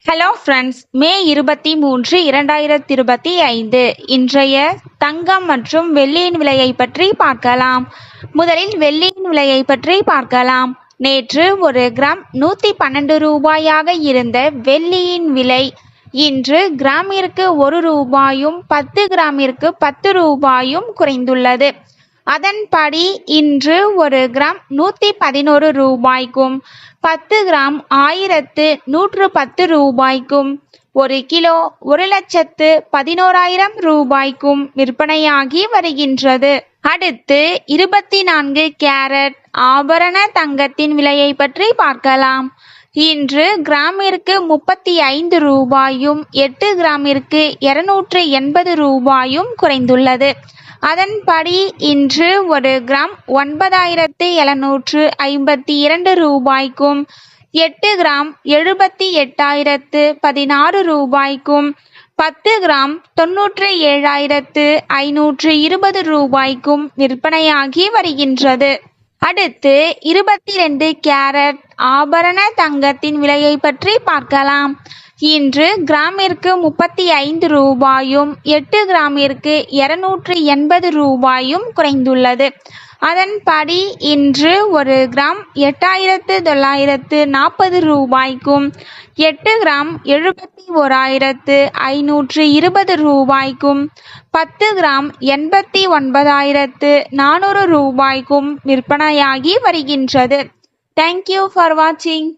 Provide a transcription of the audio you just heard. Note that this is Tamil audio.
ஹலோ ஃப்ரெண்ட்ஸ், மே 23, 2025 இன்றைய தங்கம் மற்றும் வெள்ளியின் விலையை பற்றி பார்க்கலாம். முதலில் வெள்ளியின் விலையை பற்றி பார்க்கலாம். நேற்று ஒரு கிராம் 112 ரூபாயாக இருந்த வெள்ளியின் விலை இன்று கிராமிற்கு 1 ரூபாயும் 10 கிராமிற்கு 10 ரூபாயும் குறைந்துள்ளது. அதன்படி இன்று ஒரு கிராம் 111 ரூபாய்க்கும் 10 கிராம் 1110 ரூபாய்க்கும், ஒரு கிலோ 1,11,000 ரூபாய்க்கும் விற்பனையாகி வருகின்றது. அடுத்து 24 கேரட் ஆபரண தங்கத்தின் விலையை பற்றி பார்க்கலாம். இன்று கிராமிற்கு 35 ரூபாயும் 8 கிராமிற்கு 280 ரூபாயும் குறைந்துள்ளது. அதன்படி இன்று ஒரு கிராம் 9,752 ரூபாய்க்கும் 8 கிராம் 78,016 ரூபாய்க்கும் 10 கிராம் 97,520 ரூபாய்க்கும் விற்பனையாகி வருகின்றது. அடுத்து 22 கேரட் ஆபரண தங்கத்தின் விலையை பற்றி பார்க்கலாம். இன்று கிராமிற்கு 35 ரூபாயும் 8 கிராமிற்கு 280 ரூபாயும் குறைந்துள்ளது. அதன்படி இன்று ஒரு கிராம் 8,940 ரூபாய்க்கும் 8 கிராம் 71,520 ரூபாய்க்கும் 10 கிராம் 89,400 ரூபாய்க்கும் விற்பனையாகி வருகின்றது. தேங்க்யூ ஃபார் வாட்சிங்.